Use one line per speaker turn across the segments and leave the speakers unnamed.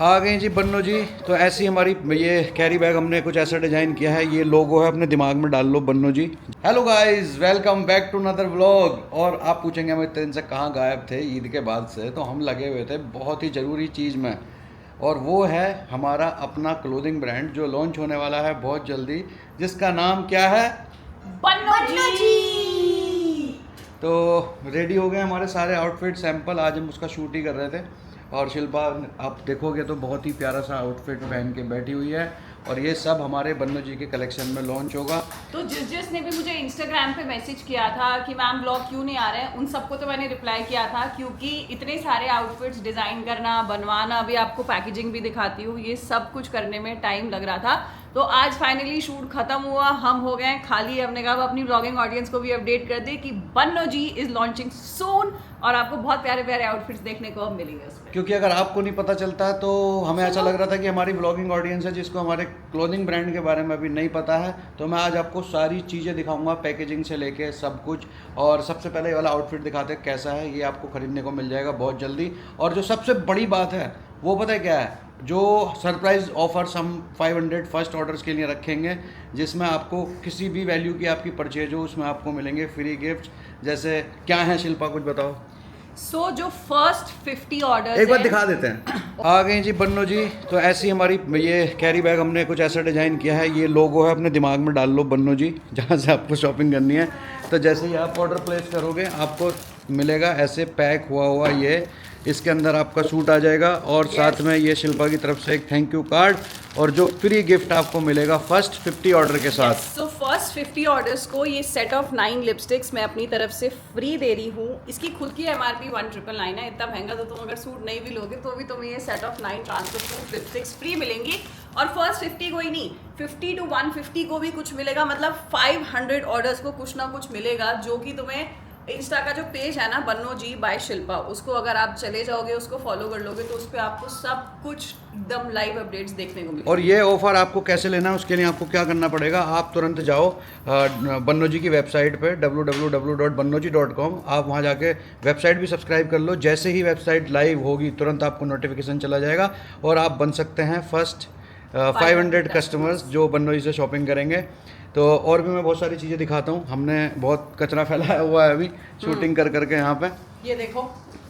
आ गए जी बन्नो जी। तो ऐसी हमारी ये कैरी बैग हमने कुछ ऐसा डिज़ाइन किया है। ये लोगो है, अपने दिमाग में डाल लो Banno ji. Hello guys, welcome back to another vlog. और आप पूछेंगे हम इतने दिन से कहाँ गायब थे ईद के बाद से। तो हम लगे हुए थे बहुत ही ज़रूरी चीज़ में, और वो है हमारा अपना क्लोथिंग ब्रांड जो लॉन्च होने वाला है बहुत जल्दी, जिसका नाम क्या है?
बन्नो जी।
तो रेडी हो गए हमारे सारे आउटफिट सैंपल। आज हम उसका शूट ही कर रहे थे। और शिल्पा आप देखोगे तो बहुत ही प्यारा सा आउटफिट पहन के बैठी हुई है। और ये सब हमारे बन्नो जी के कलेक्शन में लॉन्च होगा।
तो जिसने भी मुझे इंस्टाग्राम पे मैसेज किया था कि मैम ब्लॉग क्यों नहीं आ रहे हैं, उन सबको तो मैंने रिप्लाई किया था, क्योंकि इतने सारे आउटफिट्स डिज़ाइन करना, बनवाना, अभी आपको पैकेजिंग भी दिखाती हूँ, ये सब कुछ करने में टाइम लग रहा था। तो आज फाइनली शूट खत्म हुआ, हम हो गए खाली। हमने कहा अपनी ब्लॉगिंग ऑडियंस को भी अपडेट कर दे कि बन्नो जी इज लॉन्चिंग सून, और आपको बहुत प्यारे प्यारे आउटफिट्स देखने को मिलेंगे उसमें।
क्योंकि अगर आपको नहीं पता चलता तो हमें ऐसा लग रहा था कि हमारी ब्लॉगिंग ऑडियंस है जिसको हमारे क्लोथिंग ब्रांड के बारे में अभी नहीं पता है। तो मैं आज आपको सारी चीज़ें दिखाऊंगा, पैकेजिंग से लेके सब कुछ। और सबसे पहले ये वाला आउटफिट दिखाते हैं कैसा है। ये आपको खरीदने को मिल जाएगा बहुत जल्दी। और जो सबसे बड़ी बात है वो पता है क्या है? जो सरप्राइज ऑफर्स हम 500 फर्स्ट ऑर्डर्स के लिए रखेंगे, जिसमें आपको किसी भी वैल्यू की आपकी परचेज हो उसमें आपको मिलेंगे फ्री गिफ्ट। जैसे क्या है शिल्पा, कुछ बताओ।
जो फर्स्ट 50 ऑर्डर
एक बार दिखा देते हैं। आ गए जी बन्नो जी। तो ऐसी हमारी ये कैरी बैग हमने कुछ ऐसा डिज़ाइन किया है। ये लोगो है, अपने दिमाग में डाल लो बन्नो जी, जहाँ से आपको शॉपिंग करनी है। तो जैसे ही आप ऑर्डर प्लेस करोगे आपको मिलेगा ऐसे पैक हुआ हुआ ये। इसके अंदर आपका सूट आ जाएगा और साथ में ये शिल्पा की तरफ से एक थैंक यू कार्ड, और जो फ्री गिफ्ट आपको मिलेगा फर्स्ट 50 ऑर्डर के साथ।
तो फर्स्ट 50 ऑर्डर्स को ये सेट ऑफ 9 लिपस्टिक्स मैं अपनी तरफ से फ्री दे रही हूँ। इसकी खुद की MRP 1999 है। इतना महंगा तो तुम अगर सूट नहीं भी लोगे तो भी तुम्हें ये set of 9 transparent lipsticks free मिलेंगी। और फर्स्ट 50 को ही नहीं, 50 to 150 को भी कुछ मिलेगा। मतलब 500 ऑर्डर्स को कुछ ना कुछ मिलेगा, जो कि तुम्हें इंस्टा का जो पेज है ना बन्नो जी बाय शिल्पा, उसको अगर आप चले जाओगे, उसको फॉलो कर लोगे, तो उस पर आपको सब कुछ एकदम लाइव अपडेट्स देखने को मिलेंगे।
और ये ऑफ़र आपको कैसे लेना है उसके लिए आपको क्या करना पड़ेगा, आप तुरंत जाओ बन्नो जी की वेबसाइट पे www.bannoji.com। आप वहाँ जाके वेबसाइट भी सब्सक्राइब कर लो। जैसे ही वेबसाइट लाइव होगी तुरंत आपको नोटिफिकेशन चला जाएगा और आप बन सकते हैं फर्स्ट 500 कस्टमर्स जो बन्नो जी से शॉपिंग करेंगे। तो और भी मैं बहुत सारी चीज़ें दिखाता हूँ। हमने बहुत कचरा फैलाया हुआ है अभी शूटिंग कर करके यहाँ पे।
ये देखो,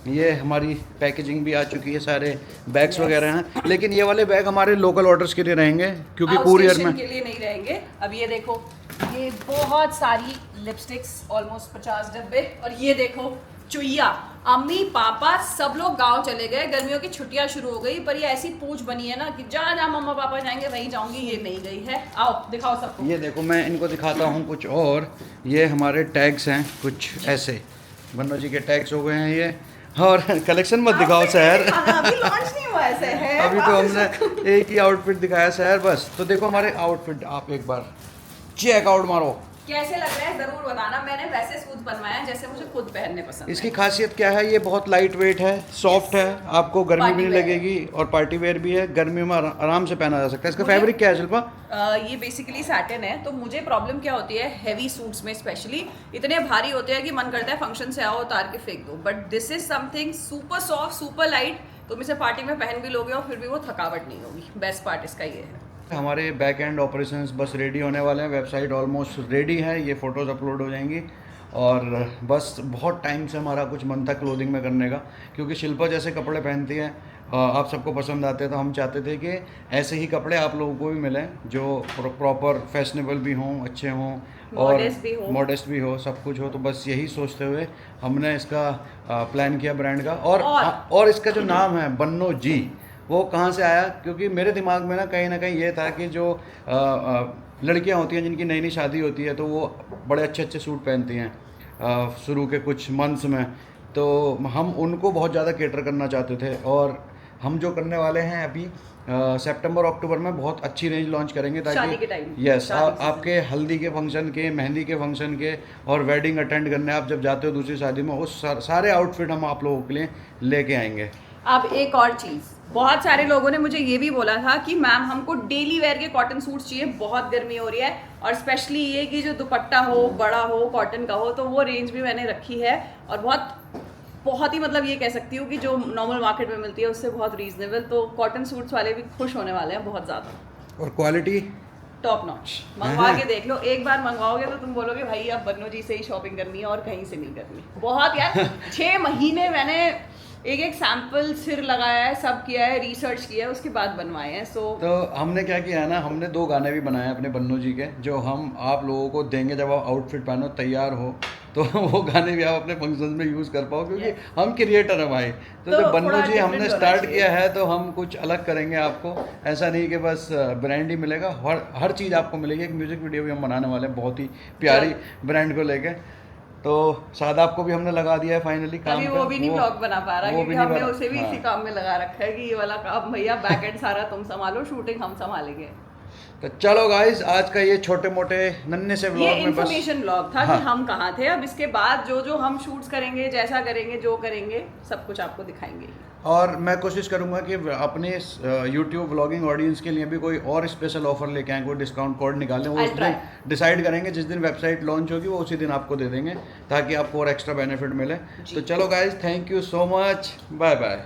ये हमारी पैकेजिंग भी आ चुकी है, सारे बैग्स वगैरह हैं। लेकिन ये वाले बैग हमारे लोकल ऑर्डर्स के लिए रहेंगे क्योंकि कुरियर में
के लिए नहीं रहेंगे। अब ये देखो, ये बहुत सारी लिपस्टिक्स, ऑलमोस्ट 50 डब्बे। और ये देखो चुईया, अम्मी पापा सब लोग गांव चले गए, गर्मियों की छुट्टियां शुरू हो गई, पर ये ऐसी पूछ बनी है ना कि जहाँ जहाँ मम्मा पापा जाएंगे वहीं जाऊंगी, ये नहीं गई है। आओ दिखाओ सबको।
ये देखो, मैं इनको दिखाता हूँ कुछ और। ये हमारे टैग्स हैं कुछ ऐसे, बन्नो जी के टैग्स हो गए हैं ये। और कलेक्शन मत दिखाओ शहर,
अभी लॉन्च नहीं हुआ ऐसे है।
अभी तो हमने एक ही आउटफिट दिखाया शहर बस। तो देखो हमारे आउटफिट, आप एक बार चेकआउट मारो।
कैसे लग रहा है जरूर बताना। मैंने वैसे सूट बनवाया जैसे मुझे खुद पहनने पसंद है।
इसकी खासियत क्या है? ये बहुत लाइट वेट है, सॉफ्ट है, आपको गर्मी भी नहीं लगेगी, और पार्टी वेयर भी है। गर्मी में आराम से पहना जा सकता है। इसका फैब्रिक क्या है शिल्पा?
ये बेसिकली सैटिन है। तो मुझे प्रॉब्लम क्या होती है हैवी सूट्स में, स्पेशली इतने भारी होते हैं कि मन करता है फंक्शन से आओ उतार के फेंक दो। But this is something super soft, super light. तुम इसे पार्टी में पहन भी लोगे और फिर भी वो थकावट नहीं होगी। बेस्ट पार्ट इसका ये है।
हमारे बैक एंड ऑपरेशंस बस रेडी होने वाले हैं। वेबसाइट ऑलमोस्ट रेडी है, ये फ़ोटोज़ अपलोड हो जाएंगी। और बस बहुत टाइम से हमारा कुछ मन था क्लोथिंग में करने का, क्योंकि शिल्पा जैसे कपड़े पहनती है आप सबको पसंद आते हैं। तो हम चाहते थे कि ऐसे ही कपड़े आप लोगों को भी मिलें जो प्रॉपर फैशनेबल भी हों, अच्छे हों और मॉडेस्ट भी हो, सब कुछ हो। तो बस यही सोचते हुए हमने इसका प्लान किया ब्रांड का। और इसका जो नाम है बन्नो जी, वो कहाँ से आया? क्योंकि मेरे दिमाग में ना कहीं ये था कि जो लड़कियां होती हैं जिनकी नई नई शादी होती है तो वो बड़े अच्छे अच्छे सूट पहनती हैं शुरू के कुछ मंथ्स में। तो हम उनको बहुत ज़्यादा केटर करना चाहते थे। और हम जो करने वाले हैं अभी सितंबर अक्टूबर में बहुत अच्छी रेंज लॉन्च करेंगे, ताकि यस आपके हल्दी के फंक्शन के, मेहंदी के फंक्शन के और वेडिंग अटेंड करने आप जब जाते हो दूसरी शादी में, उस सारे आउटफिट हम आप लोगों के लिए लेके आएंगे।
अब एक और चीज़, बहुत सारे लोगों ने मुझे ये भी बोला था कि मैम हमको डेली वेयर के कॉटन सूट्स चाहिए, बहुत गर्मी हो रही है, और स्पेशली ये कि जो दुपट्टा हो, बड़ा हो, कॉटन का हो। तो वो रेंज भी मैंने रखी है और बहुत बहुत ही मतलब ये कह सकती हूँ कि जो नॉर्मल मार्केट में मिलती है उससे बहुत रीजनेबल, तो कॉटन सूट्स वाले भी खुश होने वाले हैं बहुत ज़्यादा।
और क्वालिटी
टॉप नॉच, मंगवा के देख लो, एक बार मंगवाओगे तो तुम बोलोगे भाई अब बन्नू जी से ही शॉपिंग करनी है और कहीं से नहीं करनी। बहुत यार 6 महीने मैंने एक एक सैंपल सिर लगाया है, सब किया है, रिसर्च किया है, उसके बाद बनवाए हैं। सो
तो हमने क्या किया है ना, हमने 2 गाने भी बनाए हैं अपने बन्नू जी के, जो हम आप लोगों को देंगे जब आप आउटफिट पहनो तैयार हो, तो वो गाने भी आप अपने फंक्शन में यूज़ कर पाओ, क्योंकि हम क्रिएटर हैं भाई। तो जब बन्नू
थोड़ा
जी हमने
different होना
स्टार्ट
चाहिए।
किया है तो हम कुछ अलग करेंगे आपको। ऐसा नहीं कि बस ब्रांड ही मिलेगा, हर चीज़ आपको मिलेगी। एक म्यूज़िक वीडियो भी हम बनाने वाले हैं बहुत ही प्यारी ब्रांड को लेके। तो शादाब को भी हमने लगा दिया है फाइनली काम
अभी
पे।
वो भी नहीं ब्लॉग बना पा रहा
वो
क्योंकि
भी नहीं
हमने
बना-
उसे भी
हाँ।
इसी काम में लगा रखा है कि ये वाला काम भैया बैक एंड सारा तुम संभालो, शूटिंग हम संभालेंगे।
तो चलो गाइस, आज का ये छोटे मोटे नन्हे से
ये
व्लॉग में बस
इन्फॉर्मेशन ब्लॉग था
हाँ।
कि हम कहाँ थे। अब इसके बाद जो जो हम शूट्स करेंगे, जैसा करेंगे, जो करेंगे, सब कुछ आपको दिखाएंगे।
और मैं कोशिश करूंगा कि अपने यूट्यूब व्लॉगिंग ऑडियंस के लिए भी कोई और स्पेशल ऑफर लेके आएँ, कोई डिस्काउंट कोड निकालें। वो
I'll
उस
try.
दिन डिसाइड करेंगे, जिस दिन वेबसाइट लॉन्च होगी वो उसी दिन आपको दे देंगे, ताकि आपको और एक्स्ट्रा बेनिफिट मिले।
जी।
तो चलो guys, thank you so much, bye bye.